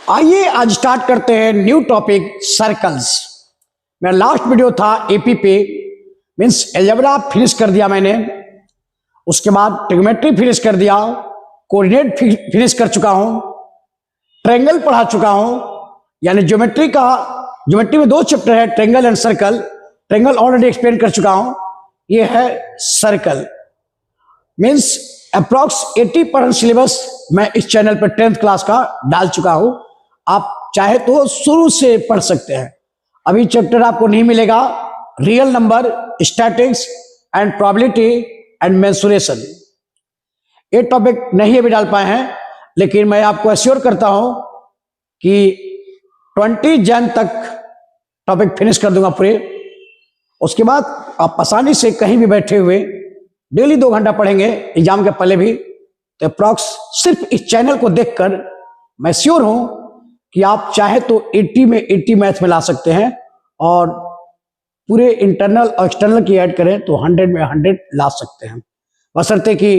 आइए आज स्टार्ट करते हैं न्यू टॉपिक सर्कल्स। मेरा लास्ट वीडियो था एपी पे, मीन्स अलजेब्रा फिनिश कर दिया मैंने, उसके बाद ट्रिग्नोमेट्री फिनिश कर दिया, कोऑर्डिनेट फिनिश कर चुका हूं, ट्रायंगल पढ़ा चुका हूं, यानी ज्योमेट्री में दो चैप्टर है, triangle and circle. Triangle already explain कर चुका हूं, ये है सर्कल। मीन्स अप्रॉक्स 80% सिलेबस मैं इस चैनल पर 10th क्लास का डाल चुका हूं। आप चाहे तो शुरू से पढ़ सकते हैं। अभी चैप्टर आपको नहीं मिलेगा real number, statics and probability and mensuration. ये टॉपिक नहीं अभी डाल पाए हैं, लेकिन मैं आपको एश्योर करता हूं कि 20 जन तक टॉपिक फिनिश कर दूंगा पूरे। उसके बाद आप आसानी से कहीं भी बैठे हुए डेली 2 घंटा पढ़ेंगे एग्जाम के पहले भी। तो अप्रॉक्स सिर्फ इस चैनल को देखकर मैं श्योर हूं कि आप चाहे तो 80 में 80 मैथ में ला सकते हैं, और पूरे इंटरनल और एक्सटर्नल की ऐड करें तो 100 में 100 ला सकते हैं, बशर्ते कि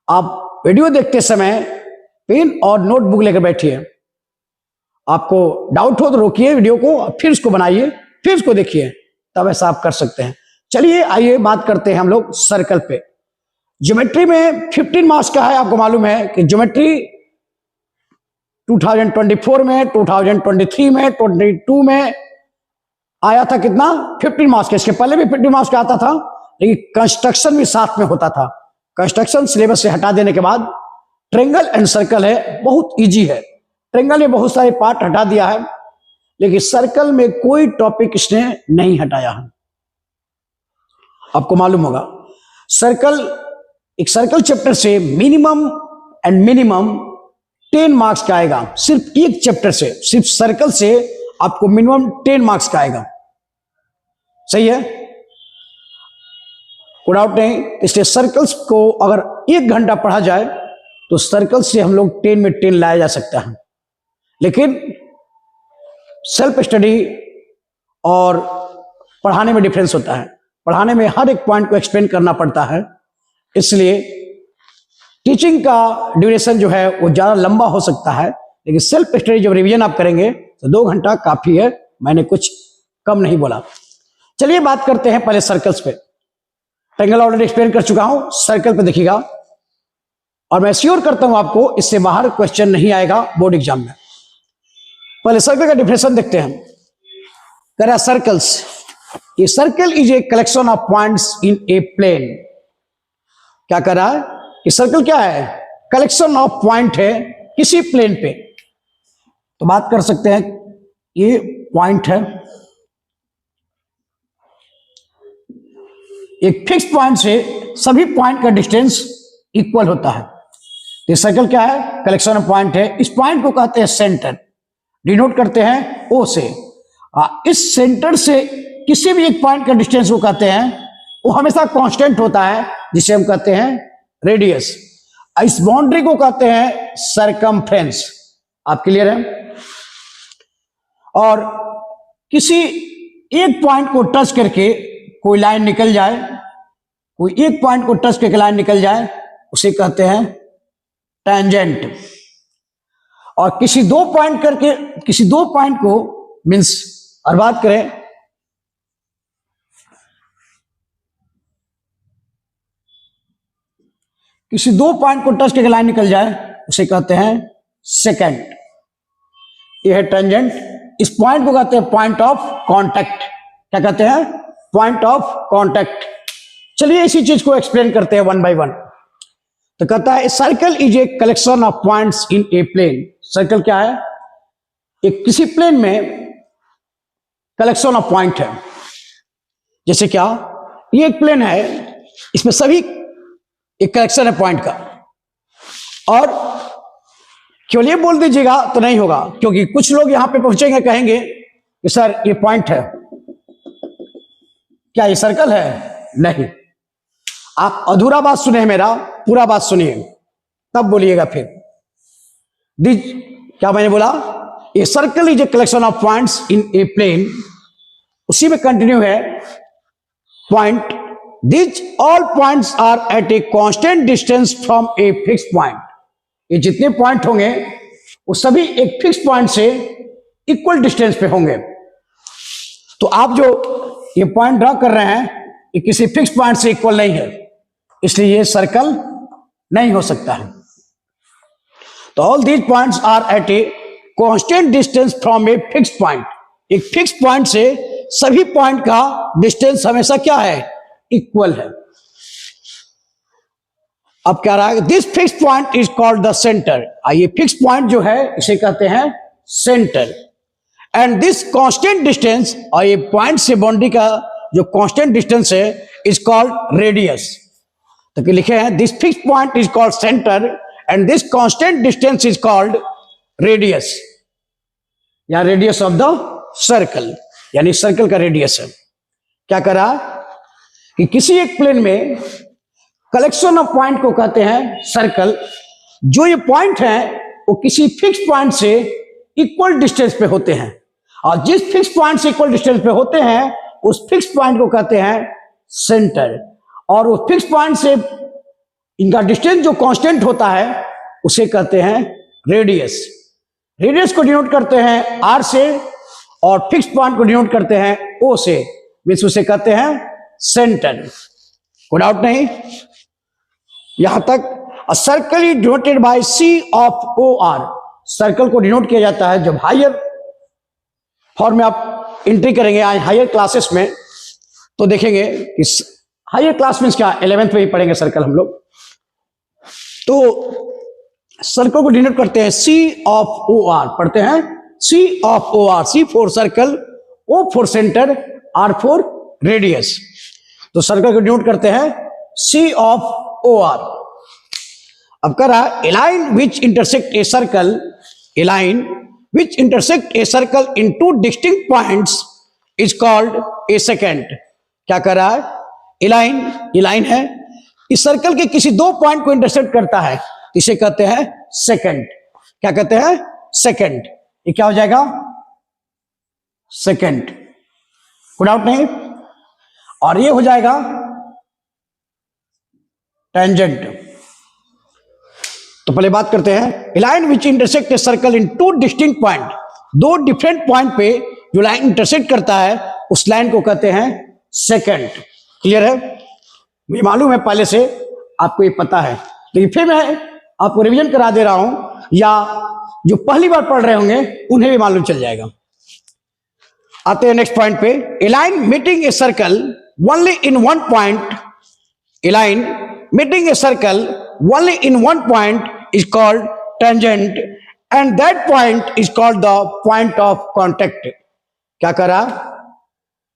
आप वीडियो देखते समय पेन और नोटबुक लेकर बैठिए। आपको डाउट हो तो रोकिए वीडियो को, फिर इसको बनाइए, फिर इसको देखिए, तब ऐसा आप कर सकते हैं। चलिए आइए बात करते हैं हम लोग सर्कल पे। ज्योमेट्री में 15 मार्क्स का है। आपको मालूम है कि ज्योमेट्री 2024 में, 2023 में, 22 में आया था कितना, 15 मार्क्स का। इसके पहले भी 15 मार्क्स का आता था, लेकिन कंस्ट्रक्शन भी साथ में होता था। कंस्ट्रक्शन सिलेबस से हटा देने के बाद ट्रायंगल एंड सर्कल है, बहुत इजी है। ट्रायंगल में बहुत सारे पार्ट हटा दिया है, लेकिन सर्कल में कोई टॉपिक इसने नहीं हटाया है। आपको मालूम होगा एक सर्कल चैप्टर से मिनिमम 10 मार्क्स का आएगा। सिर्फ एक चैप्टर से, सिर्फ सर्कल से आपको मिनिमम 10 मार्क्स का आएगा। सही है, कोई डाउट नहीं। इसलिए सर्कल्स को अगर 1 घंटा पढ़ा जाए तो सर्कल से हम लोग 10 में 10 लाया जा सकता है। लेकिन सेल्फ स्टडी और पढ़ाने में डिफरेंस होता है। पढ़ाने में हर एक पॉइंट को एक्सप्लेन करना पड़ता है, इसलिए टीचिंग का ड्यूरेशन जो है वो ज्यादा लंबा हो सकता है। लेकिन सेल्फ स्टडी जब रिवीजन आप करेंगे तो 2 घंटा काफी है, मैंने कुछ कम नहीं बोला। चलिए बात करते हैं पहले सर्कल्स पे। ट्रायंगल ऑलरेडी एक्सप्लेन कर चुका हूं, सर्कल पे देखिएगा, और मैं श्योर करता हूं आपको इससे बाहर क्वेश्चन नहीं आएगा बोर्ड एग्जाम में। पहले सर्कल का डिफिनेशन देखते हैं। कह रहा सर्कल्स, ये circle is a collection of points in a plane. क्या कर रहा है कि सर्कल क्या है, कलेक्शन ऑफ पॉइंट है किसी प्लेन पे। तो बात कर सकते हैं, ये पॉइंट है, एक फिक्स पॉइंट से सभी पॉइंट का डिस्टेंस इक्वल होता है। ये सर्कल क्या है, कलेक्शन ऑफ पॉइंट है। इस पॉइंट को कहते हैं सेंटर, डिनोट करते हैं ओ से। इस सेंटर से किसी भी एक पॉइंट का डिस्टेंस को कहते हैं, वो हमेशा कांस्टेंट होता है, जिसे हम कहते हैं रेडियस। इस बाउंड्री को कहते हैं सरकमफ्रेंस। आप क्लियर है? और किसी एक पॉइंट को टच करके कोई लाइन निकल जाए, कोई एक पॉइंट को टच करके लाइन निकल जाए, उसे कहते हैं टैंजेंट। और किसी दो पॉइंट को मीन्स, और बात करें किसी 2 पॉइंट को टच करके लाइन निकल जाए, उसे कहते हैं सेकेंड। यह है टेंजेंट। इस पॉइंट को कहते हैं पॉइंट ऑफ कांटेक्ट। क्या कहते हैं, पॉइंट ऑफ कांटेक्ट। चलिए इसी चीज को एक्सप्लेन करते हैं 1 by 1। तो कहता है circle is a collection of points in a plane. Circle क्या है, एक किसी प्लेन में कलेक्शन ऑफ पॉइंट है। जैसे क्या, ये एक प्लेन है, इसमें सभी एक कलेक्शन है पॉइंट का। और केवल ये बोल दीजिएगा तो नहीं होगा, क्योंकि कुछ लोग यहां पे पहुंचेंगे, कहेंगे कि सर ये पॉइंट है, क्या ये सर्कल है? नहीं। आप अधूरा बात सुने, मेरा पूरा बात सुनिए, तब बोलिएगा फिर। क्या मैंने बोला, a circle is a collection of points in a plane. उसी में कंटिन्यू है point, These all points are at a constant distance from a fixed point। ये जितने पॉइंट होंगे वो सभी एक फिक्स पॉइंट से इक्वल डिस्टेंस पे होंगे। तो आप जो ये पॉइंट ड्रॉ कर रहे हैं ये किसी फिक्स पॉइंट से इक्वल नहीं है, इसलिए ये सर्कल नहीं हो सकता है। तो all these points are at a constant distance from a fix point. एक फिक्स पॉइंट से सभी पॉइंट का डिस्टेंस हमेशा क्या है, इक्वल है। अब क्या रहा है, this fix point is called the centre. ये फिक्स पॉइंट जो है इसे कहते हैं centre. And this constant distance, और ये पॉइंट से बाउंड्री का जो कांस्टेंट डिस्टेंस है इज कॉल्ड रेडियस। तो लिखे हैं this fix point is called centre and this constant distance is called radius, या रेडियस ऑफ द सर्कल, यानी सर्कल का रेडियस है। क्या करा कि किसी एक प्लेन में कलेक्शन ऑफ पॉइंट को कहते हैं सर्कल। जो ये पॉइंट है वो किसी फिक्स पॉइंट से इक्वल डिस्टेंस पे होते हैं, और जिस फिक्स पॉइंट से इक्वल डिस्टेंस पे होते हैं उस फिक्स पॉइंट को कहते हैं सेंटर। और उस फिक्स पॉइंट से इनका डिस्टेंस जो कांस्टेंट होता है उसे कहते हैं रेडियस। रेडियस को डिनोट करते हैं आर से और फिक्स पॉइंट को डिनोट करते हैं ओ से, मींस उसे कहते हैं सेंटर। कोई डाउट नहीं यहां तक। A circle is denoted by C of O R. Circle को डिनोट किया जाता है जब हायर फॉर्म में आप एंट्री करेंगे आज हायर क्लासेस में, तो देखेंगे कि हायर क्लास में क्या 11th में ही पढ़ेंगे सर्कल हम लोग। तो सर्कल को डिनोट करते हैं सी ऑफ ओ आर, पढ़ते हैं C of O R. C for circle, O for centre, R for radius. तो सर्कल को डिनोट करते हैं सी ऑफ ओ आर। अब कह रहा है a line which intersect a circle, a line which intersect a circle in two distinct points is called a secant. क्या कर रहा है, ए लाइन है, इस सर्कल के किसी दो पॉइंट को इंटरसेक्ट करता है, इसे कहते हैं सेकंड। क्या कहते हैं, सेकंड। ये क्या हो जाएगा, सेकंड। कोई डाउट नहीं। और ये हो जाएगा टेंजेंट। तो पहले बात करते हैं, line which intersect a circle in two distinct point. दो डिफरेंट पॉइंट पे जो लाइन इंटरसेक्ट करता है उस लाइन को कहते हैं सेकंड। क्लियर है, मुझे मालूम है पहले से आपको ये पता है, लेकिन फिर मैं आपको रिवीजन करा दे रहा हूं, या जो पहली बार पढ़ रहे होंगे उन्हें भी मालूम चल जाएगा। आते हैं नेक्स्ट पॉइंट पे। A line meeting a circle only in one point, a line meeting a circle only in one point is called tangent and that point is called the point of contact. क्या करा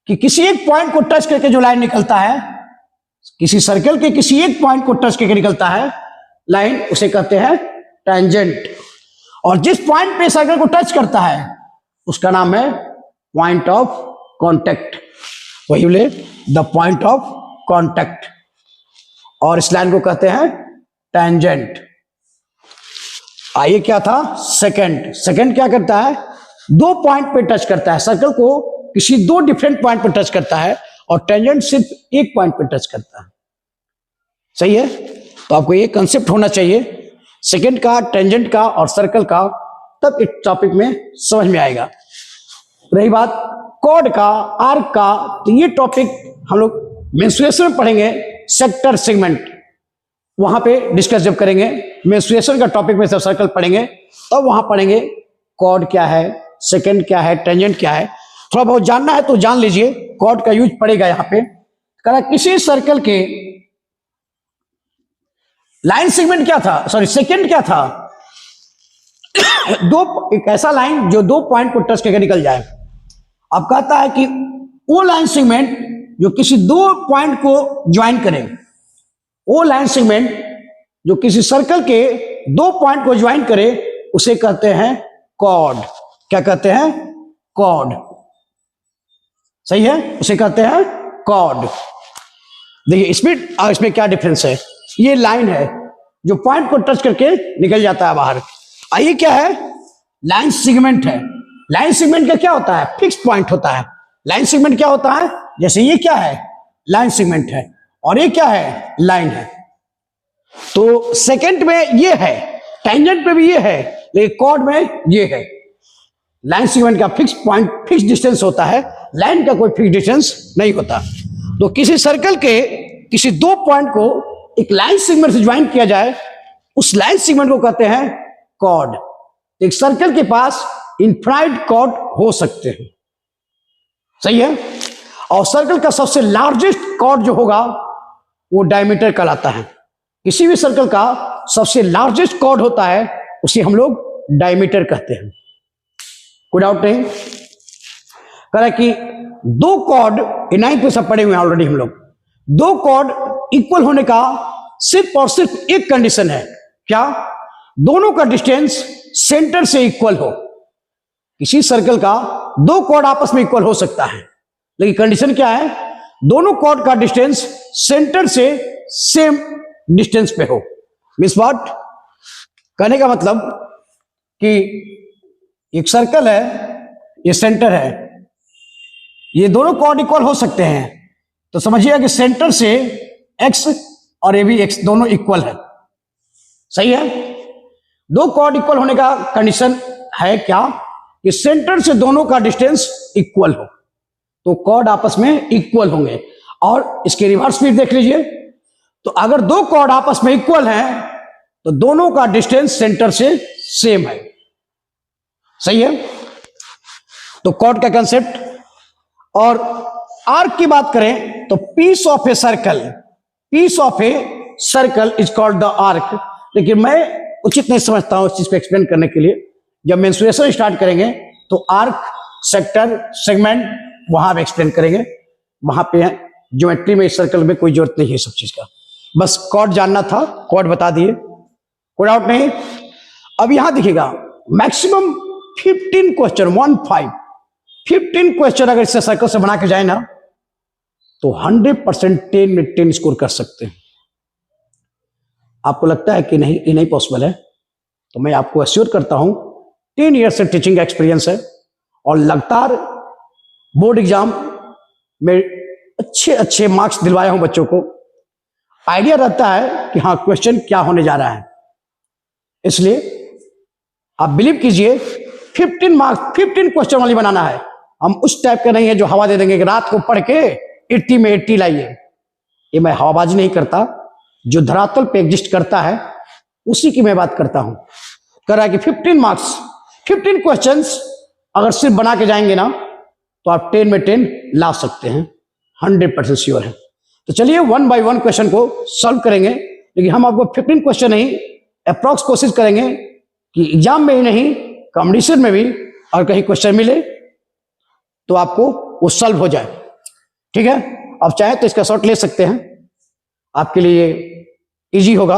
कि किसी एक point को touch करके जो line निकलता है, किसी सर्कल के किसी एक पॉइंट को टच करके निकलता है लाइन, उसे कहते हैं टेंजेंट। और जिस पॉइंट पे सर्कल को टच करता है उसका नाम है पॉइंट ऑफ कांटेक्ट। वही बोले द पॉइंट ऑफ कांटेक्ट, और इस लाइन को कहते हैं टेंजेंट। आइए क्या था, सेकंड। सेकंड क्या करता है, दो पॉइंट पे टच करता है, सर्कल को किसी दो डिफरेंट पॉइंट पे टच करता है, और टेंजेंट सिर्फ एक पॉइंट पे टच करता है। सही है, तो आपको ये कंसेप्ट होना चाहिए सेकंड का, टेंजेंट का और सर्कल का, तब इस टॉपिक में समझ में आएगा। रही बात कॉर्ड का, आर्क का, तो ये टॉपिक हम लोग मेंस्ट्रुएशन में पढ़ेंगे, सेक्टर सेगमेंट वहां पे डिस्कस जब करेंगे। मेंस्ट्रुएशन का टॉपिक में सब सर्कल पढ़ेंगे तब वहां पढ़ेंगे कॉर्ड क्या है, सेकंड क्या है, टेंजेंट क्या है। थोड़ा बहुत जानना है तो जान लीजिए, कॉर्ड का यूज पड़ेगा यहाँ पे। कहा किसी सर्कल के लाइन सेगमेंट क्या था, सॉरी सेकंड क्या था, एक ऐसा लाइन जो दो पॉइंट को टच करके निकल जाए। अब कहता है कि वो लाइन सेगमेंट जो किसी दो पॉइंट को ज्वाइन करे, वो लाइन सेगमेंट जो किसी सर्कल के दो पॉइंट को ज्वाइन करे उसे कहते हैं कॉर्ड। क्या कहते हैं, कॉर्ड। सही है, उसे कहते हैं कॉर्ड। देखिए इसमें क्या डिफरेंस है। ये लाइन है जो पॉइंट को टच करके निकल जाता है बाहर। आइए क्या है, लाइन सेगमेंट है। लाइन सेगमेंट का क्या होता है, फिक्स पॉइंट होता है। लाइन सेगमेंट क्या होता है, जैसे ये क्या है, लाइन सेगमेंट है, और ये क्या है, लाइन है। तो सेकंड में ये है, टेंजेंट पे भी ये है, लेकिन कॉर्ड में ये है, लाइन सेगमेंट का फिक्स पॉइंट, फिक्स डिस्टेंस होता है, लाइन का कोई फिक्स डिस्टेंस नहीं होता। तो किसी सर्कल के किसी दो पॉइंट को एक लाइन सेगमेंट से ज्वाइन किया जाए, उस लाइन सेगमेंट को कहते हैं कॉर्ड। एक सर्कल के पास इनफाइनाइट कॉर्ड हो सकते हैं, सही है। और सर्कल का सबसे लार्जेस्ट कॉर्ड जो होगा वो डायमीटर कहलाता है। किसी भी सर्कल का सबसे लार्जेस्ट कॉर्ड होता है, उसे हम लोग डायमीटर कहते हैं। कोई डाउट नहीं। कह रहा है कि दो कॉर्ड, 9th में सब पढ़े हुए हैं ऑलरेडी हम लोग, दो कॉर्ड इक्वल होने का सिर्फ और सिर्फ एक कंडीशन है, क्या? दोनों का डिस्टेंस सेंटर से इक्वल हो। किसी सर्कल का दो कॉर्ड आपस में इक्वल हो सकता है, लेकिन कंडीशन क्या है? दोनों कॉर्ड का डिस्टेंस सेंटर से सेम डिस्टेंस पे हो। Means what? कहने का मतलब कि एक सर्कल है, ये सेंटर है, ये दोनों कॉर्ड इक्वल हो सकते हैं, तो समझिएगा कि सेंटर से एक्स और ये भी एक्स दोनों इक्वल है, सही है। दो कॉर्ड इक्वल होने का कंडीशन है क्या? कि सेंटर से दोनों का डिस्टेंस इक्वल हो, तो कॉर्ड आपस में इक्वल होंगे। और इसके रिवर्स भी देख लीजिए, तो अगर दो कॉर्ड आपस में इक्वल हैं तो दोनों का डिस्टेंस सेंटर से सेम है, सही है। तो कॉर्ड का कंसेप्ट। और आर्क की बात करें तो piece of a circle, piece of a circle is called the arc. लेकिन मैं उचित नहीं समझता हूं इस चीज को एक्सप्लेन करने के लिए। जब मेंसुरेशन स्टार्ट करेंगे तो आर्क, सेक्टर, सेगमेंट वहां पे एक्सप्लेन करेंगे, वहां पे ज्योमेट्री में इस सर्कल में कोई जरूरत नहीं है सब चीज का। बस कॉर्ड जानना था, कॉर्ड बता दिए, कोई डाउट नहीं। अब यहां देखिएगा मैक्सिमम 15 क्वेश्चन, 15 क्वेश्चन अगर इससे सर्कल से बना के जाए ना तो 100% 10 में 10 स्कोर कर सकते हैं। आपको लगता है कि नहीं, ये नहीं पॉसिबल है, तो मैं आपको एश्योर करता हूं 10 ईयर से टीचिंग एक्सपीरियंस है और लगातार बोर्ड एग्जाम में अच्छे अच्छे मार्क्स दिलवाया हूं बच्चों को। आइडिया रहता है कि हाँ क्वेश्चन क्या होने जा रहा है, इसलिए आप बिलीव कीजिए 15 मार्क्स 15 क्वेश्चन वाली बनाना है। हम उस टाइप के नहीं है जो हवा दे देंगे कि रात को पढ़ के 80 में 80 लाइए। ये मैं हवाबाजी नहीं करता, जो धरातल पे एग्जिस्ट करता है उसी की मैं बात करता हूं। कह रहा है कि 15 मार्क्स 15 क्वेश्चंस अगर सिर्फ बना के जाएंगे ना तो आप 10 में 10 ला सकते हैं, 100% श्योर है। तो चलिए 1 बाय 1 क्वेश्चन को सॉल्व करेंगे, लेकिन हम आपको 15 क्वेश्चन नहीं, अप्रॉक्स कोशिश करेंगे कि एग्जाम में ही नहीं कॉम्पिटिशन में भी और कहीं क्वेश्चन मिले तो आपको वो सॉल्व हो जाए, ठीक है। अब चाहे तो इसका शॉर्ट ले सकते हैं, आपके लिए इजी होगा,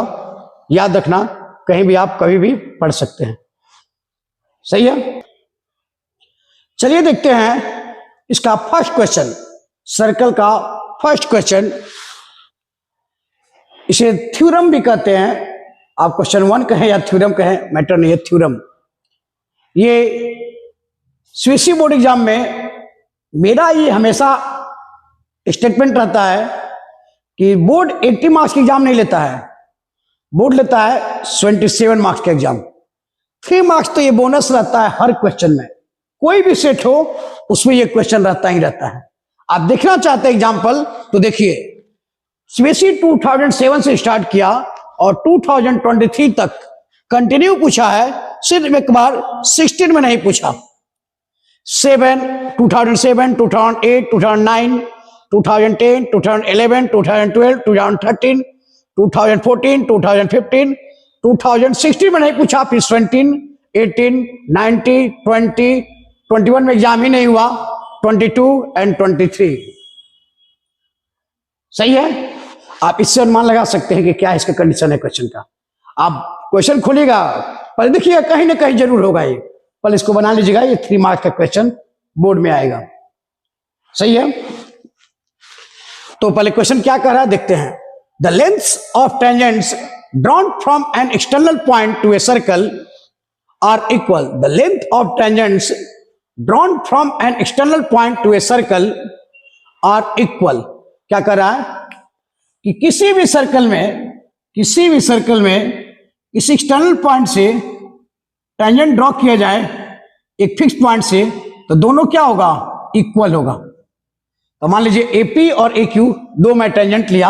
याद रखना, कहीं भी आप कभी भी पढ़ सकते हैं, सही है। चलिए देखते हैं इसका फर्स्ट क्वेश्चन, सर्कल का फर्स्ट क्वेश्चन। इसे थ्योरम भी कहते हैं, आप क्वेश्चन 1 कहें या थ्योरम कहें मैटर नहीं है, थ्योरम। ये सीबीएसई बोर्ड एग्जाम में मेरा ये हमेशा स्टेटमेंट रहता है कि बोर्ड 80 मार्क्स की एग्जाम नहीं लेता है, बोर्ड लेता है 27 मार्क्स का एग्जाम। 3 मार्क्स तो ये बोनस रहता है हर क्वेश्चन में, कोई भी सेट हो उसमें ये क्वेश्चन रहता ही रहता है। आप देखना चाहते हैं एग्जाम्पल तो देखिए, सीबीएसई 2007 से स्टार्ट किया और 2023 तक कंटिन्यू पूछा है, सिर्फ एक बार 16 में नहीं पूछा। 2007, 2008, 2009, 2010, 2011, 2012, 2013, 2014, 2015, 2016 में नहीं पूछा, फिर 17, 18, 19, 20, 21 में एग्जाम ही नहीं हुआ, 22 एंड 23। सही है। आप इससे अनुमान लगा सकते हैं कि क्या इसका कंडीशन है क्वेश्चन का। आप क्वेश्चन खोलिएगा, पहले देखिएगा कहीं ना कहीं जरूर होगा ये, पहले इसको बना लीजिएगा, ये 3 मार्क्स का क्वेश्चन बोर्ड में आएगा, सही है। तो पहले क्वेश्चन क्या कह रहा है देखते हैं। The lengths of tangents drawn from an external point to a circle are equal. The length of tangents drawn from an external point to a circle are equal. क्या कर रहा है कि किसी भी सर्कल में किसी एक्सटर्नल पॉइंट से टेंजेंट ड्रॉ किया जाए एक फिक्स पॉइंट से, तो दोनों क्या होगा, इक्वल होगा। तो मान लीजिए एपी और एक्यू दो मैं टेंजेंट लिया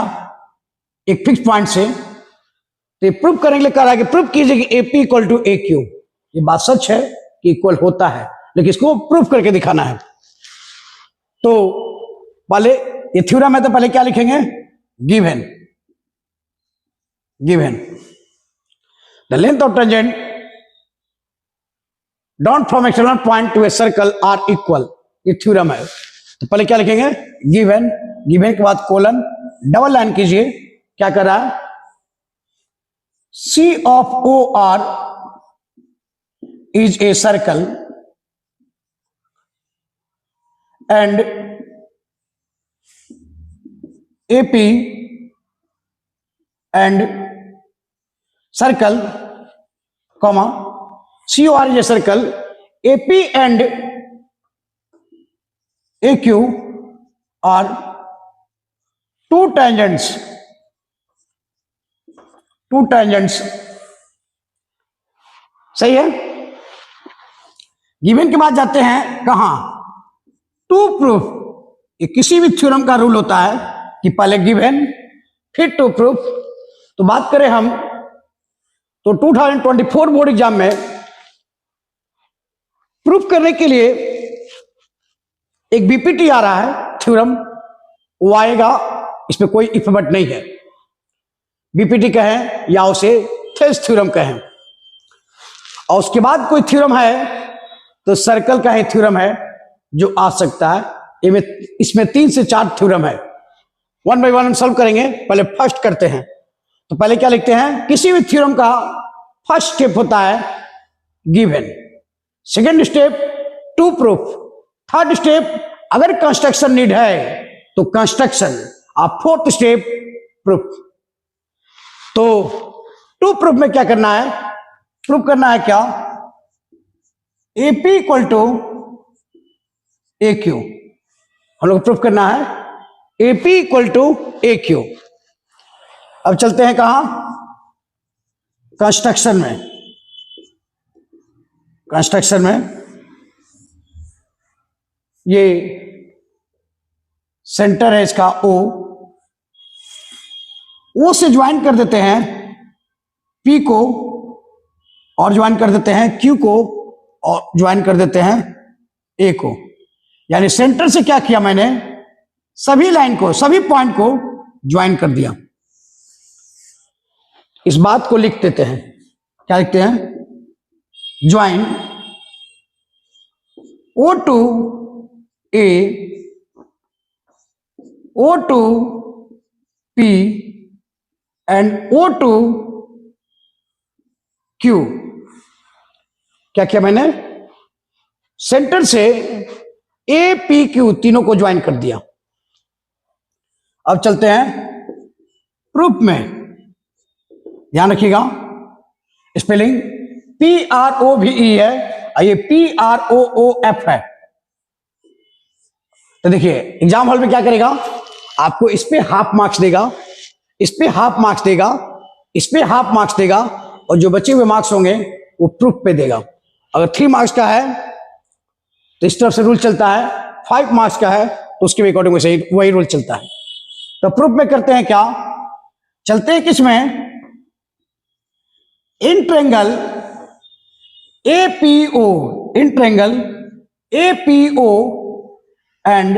एक फिक्स पॉइंट से, तो ये प्रूव करने के लिए कह रहा है कि प्रूव कीजिए कि एपी इक्वल टू एक्यू। ये बात सच है कि इक्वल होता है, लेकिन इसको प्रूव करके दिखाना है। तो पहले ये थ्योरम है, तो पहले क्या लिखेंगे, given the length of tangent down from external point to a circle are equal. ये थ्योरम है। तो पहले क्या लिखेंगे, गिवन के बाद कोलन, डबल लाइन कीजिए, क्या कर रहा है, C of OR is a circle and AP and circle, comma, COR is a circle, AP and AQ are two tangents सही है। गिवन के बाद जाते हैं कहां, टू प्रूफ। ये किसी भी थ्योरम का रूल होता है कि पहले गिवन फिर टू प्रूफ। तो बात करें हम, तो 2024 बोर्ड एग्जाम में प्रूफ करने के लिए एक बीपीटी आ रहा है थ्योरम, वो आएगा, इसमें कोई इफ बट नहीं है। बीपीटी कहें या उसे थेल्स थ्योरम कहें, और उसके बाद कोई थ्योरम है तो सर्कल का ही थ्योरम है जो आ सकता है। इसमें 3 से 4 थ्योरम है, वन बाय वन हम सॉल्व करेंगे। पहले फर्स्ट करते हैं, तो पहले क्या लिखते हैं, किसी भी थ्योरम का फर्स्ट स्टेप होता है given, second step to proof, third step अगर कंस्ट्रक्शन नीड है तो कंस्ट्रक्शन, और फोर्थ स्टेप प्रूफ। तो टू प्रूफ में क्या करना है, प्रूफ करना है क्या, AP equal to A Q. हम लोग प्रूफ करना है AP equal to A Q. अब चलते हैं कहां, कंस्ट्रक्शन में ये सेंटर है इसका ओ से ज्वाइन कर देते हैं पी को, और ज्वाइन कर देते हैं क्यू को, और ज्वाइन कर देते हैं ए को। यानी सेंटर से क्या किया मैंने, सभी लाइन को, सभी पॉइंट को ज्वाइन कर दिया। इस बात को लिख देते हैं, क्या लिखते हैं, join O to A, O to P and O to Q. क्या किया मैंने, सेंटर से ए पी क्यू तीनों को ज्वाइन कर दिया। अब चलते हैं प्रूफ में, ध्यान रखिएगा स्पेलिंग PROVE है और ये PROOF है। तो देखिए एग्जाम हॉल में क्या करेगा, आपको इस पे हाफ मार्क्स देगा, इस पे हाफ मार्क्स देगा, इस पे हाफ मार्क्स देगा, और जो बचे हुए मार्क्स होंगे वो प्रूफ पे देगा। अगर 3 मार्क्स का है तो इस तरफ से रूल चलता है, 5 मार्क्स का है तो उसके अकॉर्डिंग वही रूल चलता है। तो प्रूफ में करते हैं क्या, चलते हैं किसमें, इन triangle APO, in triangle APO and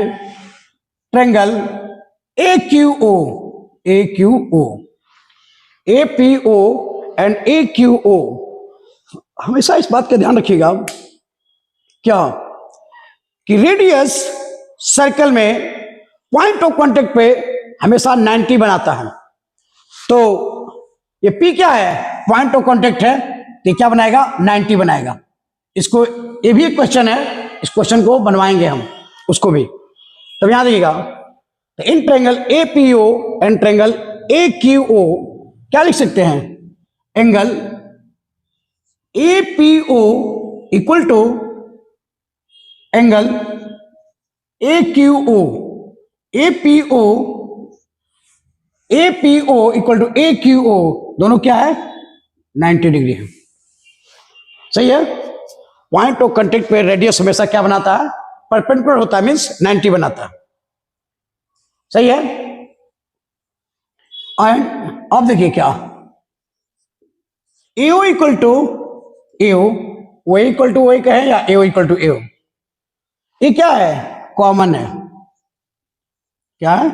triangle AQO, APO and AQO। हमेशा इस बात का ध्यान रखिएगा क्या, कि रेडियस सर्कल में पॉइंट ऑफ कांटेक्ट पे हमेशा 90 बनाता है। तो ये P क्या है, पॉइंट ऑफ कांटेक्ट है, तो क्या बनाएगा, 90 बनाएगा। इसको, ये भी एक क्वेश्चन है, इस क्वेश्चन को बनवाएंगे हम उसको भी। तब यहां देखिएगा, तो इन triangle APO and triangle AQO क्या लिख सकते हैं, angle APO equal to angle AQO, APO equal to AQO, दोनों क्या है, 90 डिग्री है। सही है। पॉइंट ऑफ कांटेक्ट पे रेडियस हमेशा क्या बनाता है, परपेंडिकुलर होता है, मींस 90 बनाता है। सही है। एंड अब देखिए क्या, एओ इक्वल टू एओ, वो इक्वल टू वही कहें या एओ इक्वल टू एओ, ये क्या है, कॉमन है। क्या है,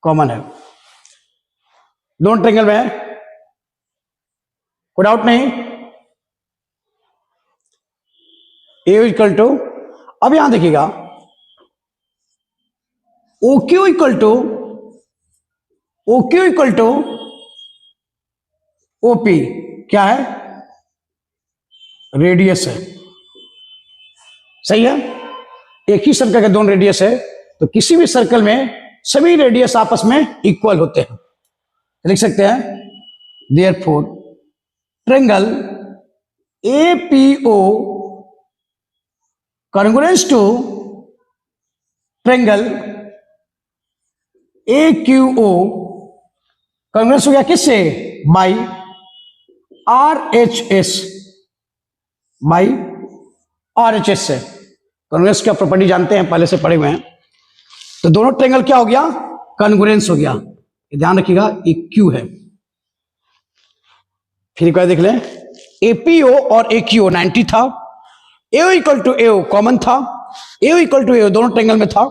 कॉमन है, दोनों ट्रायंगल में है, कोई डाउट नहीं। ए इक्वल टू, अब यहां देखिएगा OQ इक्वल टू OP, क्या है, रेडियस है। सही है। एक ही सर्कल के दोनों रेडियस है, तो किसी भी सर्कल में सभी रेडियस आपस में इक्वल होते हैं। लिख सकते हैं therefore triangle APO congruence to triangle AQO, congruence हो गया किससे, बाई RHS, बाई RHS से। कॉन्ग्रुएंस का प्रॉपर्टी जानते हैं, पहले से पढ़े हुए हैं। तो दोनों ट्रायंगल क्या हो गया, कॉन्ग्रुएंस हो गया। ध्यान रखिएगा ये Q है। फिर क्या देख लें, APO और AQO 90 था, AO equal to AO common था, AO इक्वल टू AO दोनों ट्रायंगल में था,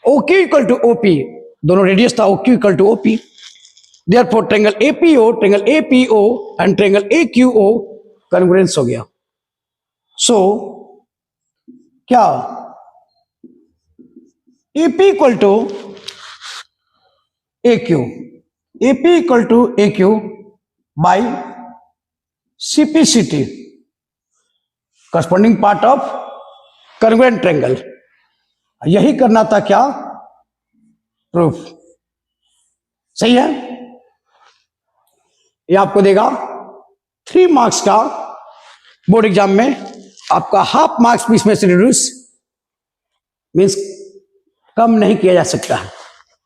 OQ इक्वल टू OP दोनों रेडियस था, OQ equal to OP। Therefore triangle APO and triangle AQO congruence हो गया। सो क्या, AP equal to AQ by CPCT, corresponding part of congruent triangle. यही करना था क्या, प्रूफ। सही है। ये आपको देगा 3 मार्क्स का, बोर्ड एग्जाम में आपका हाफ मार्क्स भी इसमें से रिड्यूस, मीन्स कम नहीं किया जा सकता है।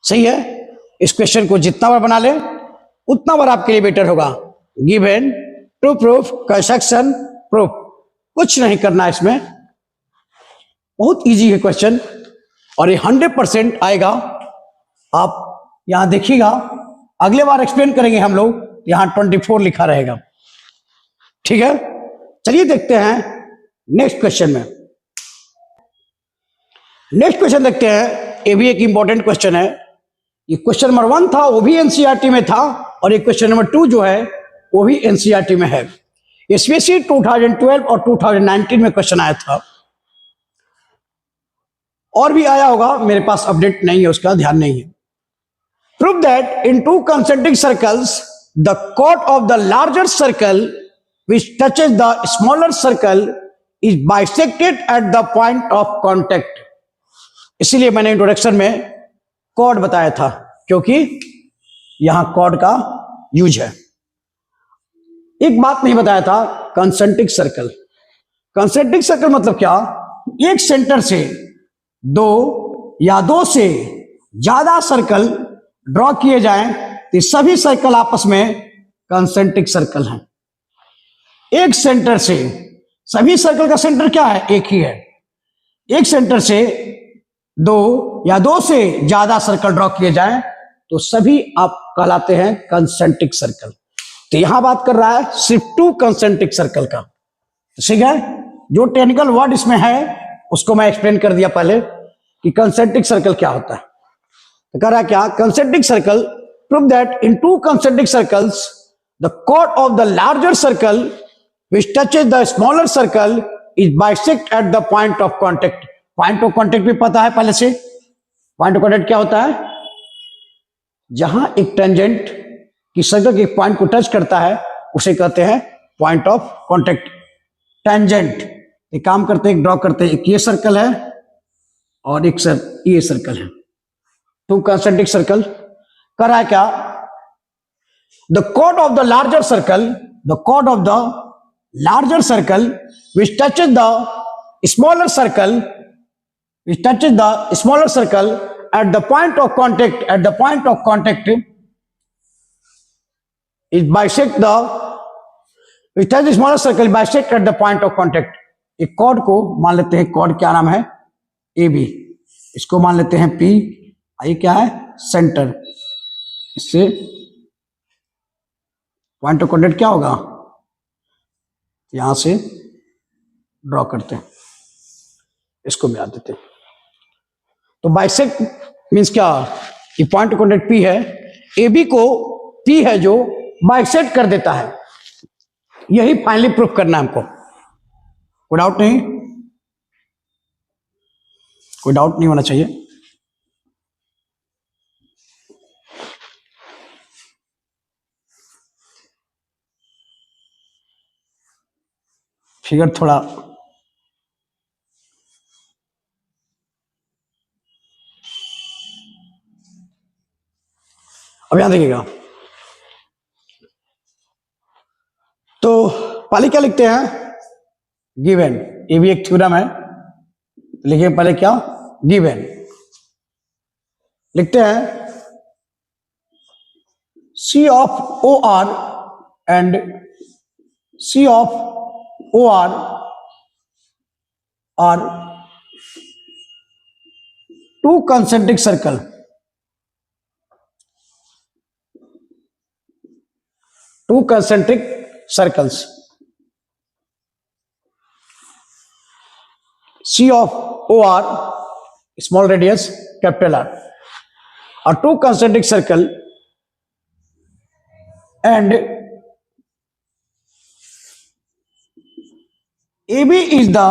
सही है। इस क्वेश्चन को जितना बार बना ले उतना बार आपके लिए बेटर होगा। Given, to proof, construction, proof, कुछ नहीं करना इसमें, बहुत इजी है क्वेश्चन और ये 100% आएगा। आप यहां देखिएगा, अगले बार एक्सप्लेन करेंगे हम लोग, यहां 24 लिखा रहेगा। ठीक है, चलिए देखते हैं नेक्स्ट क्वेश्चन में। नेक्स्ट क्वेश्चन देखते हैं, ये भी एक इंपॉर्टेंट क्वेश्चन है। ये क्वेश्चन नंबर 1 था, वो भी एनसीईआरटी में था, और ये क्वेश्चन नंबर 2 जो है वो भी एनसीईआरटी में है। स्पेशली 2012 और 2019 में क्वेश्चन आया था, और भी आया होगा, मेरे पास अपडेट नहीं है, उसका ध्यान नहीं है। Prove that in 2 concentric circles the chord of the larger circle which touches the smaller circle is bisected at the point of contact। इसीलिए मैंने इंट्रोडक्शन में कॉर्ड बताया था, क्योंकि यहां कॉर्ड का यूज है। एक बात नहीं बताया था, कंसेंट्रिक सर्कल। कंसेंट्रिक सर्कल मतलब क्या, एक सेंटर से 2 या 2 से ज्यादा सर्कल ड्रॉ किए जाएं तो सभी सर्कल आपस में कंसेंट्रिक सर्कल हैं। एक सेंटर से, सभी सर्कल का सेंटर क्या है, एक ही है। एक सेंटर से 2 या 2 से ज्यादा सर्कल ड्रॉ किए जाएं तो सभी आप कहलाते हैं कंसेंट्रिक सर्कल। तो यहां बात कर रहा है सिर्फ 2 कंसेंट्रिक सर्कल का। ठीक है, जो टेक्निकल वर्ड इसमें है उसको मैं एक्सप्लेन कर दिया पहले कि कंसेंट्रिक सर्कल क्या होता है। तो कह रहा है क्या, concentric circle, prove that in 2 concentric circles the chord of the larger circle which touches the smaller circle is bisect at the point of contact। Point of contact भी पता है पहले से। पॉइंट ऑफ कांटेक्ट क्या होता है, जहां एक टेंजेंट की सर्कल के पॉइंट को टच करता है उसे कहते हैं पॉइंट ऑफ कांटेक्ट। टेंजेंट एक काम करते हैं, ड्रॉ करते हैं, एक ये सर्कल है और एक ये सर्कल है, 2 कंसेंट्रिक सर्कल। कर रहा है क्या, the chord of the larger circle, the chord of the larger circle which touches the smaller circle, which touches the smaller circle at the point of contact, at the point of contact is bisect the, it has smaller circle bisect at the point of contact. एक cord को मान लेते हैं, cord क्या नाम है, A B, इसको मान लेते हैं पी, ये क्या है, सेंटर, इससे पॉइंट ऑफ कॉन्टेक्ट क्या होगा, यहां से ड्रॉ करते हैं, इसको मिला देते हैं। तो बाइसेक्ट मीन्स क्या, ये पॉइंट ऑफ कॉन्टेक्ट पी है, ए बी को पी है जो बाइसेक्ट कर देता है, यही फाइनली प्रूफ करना है हमको। कोई डाउट नहीं, कोई डाउट नहीं होना चाहिए। फिगर थोड़ा अब यहां देखिएगा, तो पहले क्या लिखते हैं, गिवन, ये भी एक थ्योरम है, लिखिए पहले क्या, गिवन, लिखते हैं C of O R and C of O R are two concentric circle, two concentric circles, C of OR small radius capital R are two concentric circle and AB is the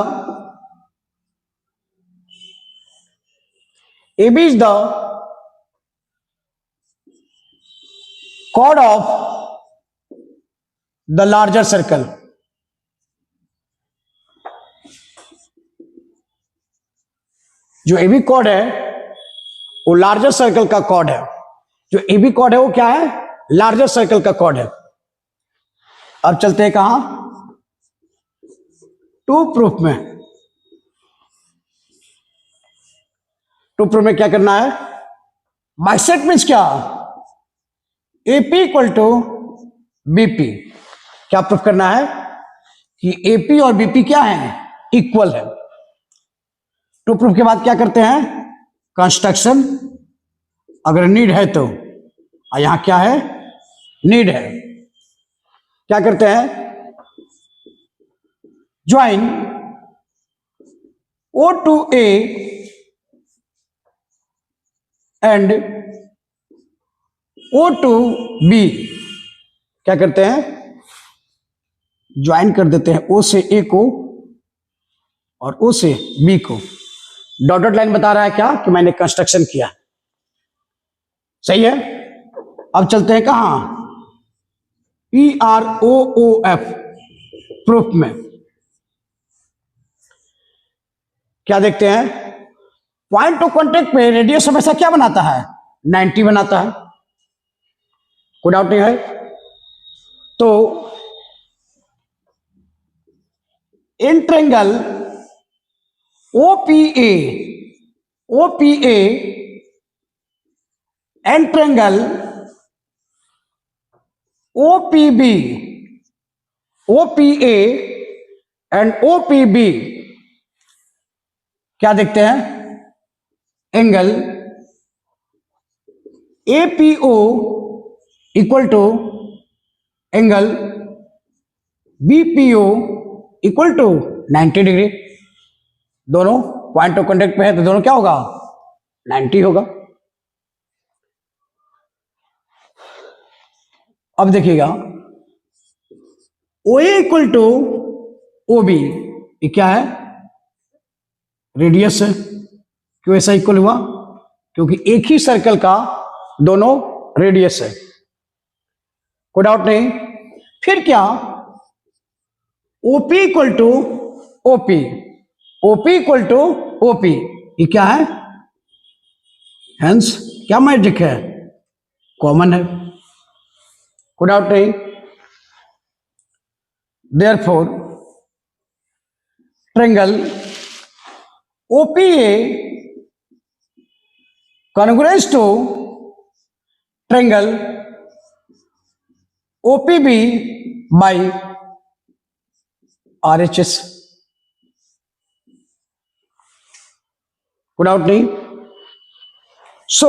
chord of the larger circle. जो AB cord है वो larger circle का cord है, जो AB cord है वो क्या है, लार्जर सर्कल का कॉर्ड है। अब चलते हैं कहां, टू प्रूफ में। टू प्रूफ में क्या करना है, बाइसेक्ट मीन्स क्या, एपी इक्वल टू बीपी, क्या प्रूफ करना है कि एपी और बीपी क्या है, इक्वल है। टू प्रूफ के बाद क्या करते हैं, कंस्ट्रक्शन, अगर नीड है तो, और यहां क्या है, नीड है, क्या करते हैं, join O to A and O to B, क्या करते हैं, ज्वाइन कर देते हैं O से A को और O से B को। डॉटेड लाइन बता रहा है क्या, कि मैंने कंस्ट्रक्शन किया, सही है। अब चलते हैं कहां, PROOF प्रूफ में। क्या देखते हैं, पॉइंट ऑफ कांटेक्ट पे रेडियस हमेशा क्या बनाता है, 90 बनाता है, कोई डाउट नहीं है। तो इन triangle OPA and triangle OPA and OPB, क्या देखते हैं, angle APO equal to angle BPO equal to 90 degree. दोनों पॉइंट ऑफ कांटेक्ट पे है तो दोनों क्या होगा, 90 होगा। अब देखिएगा OA इक्वल टू OB, ये क्या है, रेडियस है। क्यों ऐसा इक्वल हुआ, क्योंकि एक ही सर्कल का दोनों रेडियस है, कोई डाउट नहीं। फिर क्या, OP equal to OP equal to OP, ये क्या है, हेंस क्या मैजिक है, कॉमन है, कोई डाउट नहीं। Therefore triangle OPA congruous to triangle OPB by RHS, कोई डाउट नहीं। सो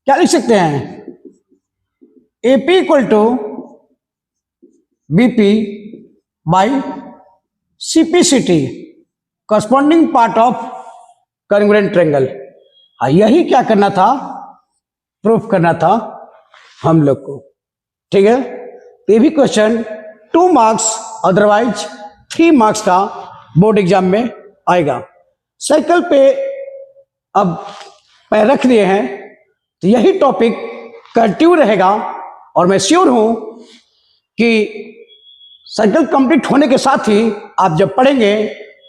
क्या लिख सकते हैं, AP equal to BP by CPCT, corresponding part of congruent triangle. यही क्या करना था, प्रूफ करना था हम लोग को, ठीक है। ये भी क्वेश्चन 2 मार्क्स अदरवाइज 3 मार्क्स का बोर्ड एग्जाम में आएगा। साइकिल पे अब पैर रख दिए हैं तो यही टॉपिक कंटिन्यू रहेगा, और मैं श्योर हूं कि साइकिल कंप्लीट होने के साथ ही आप जब पढ़ेंगे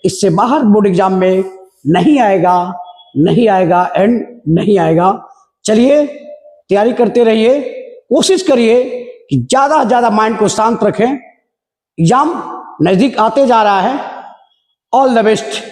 इससे बाहर बोर्ड एग्जाम में नहीं आएगा, नहीं आएगा एंड नहीं आएगा। चलिए तैयारी करते रहिए, कोशिश करिए कि ज्यादा ज्यादा माइंड को शांत रखें। एग्जाम नजदीक आते जा रहा है। All the best.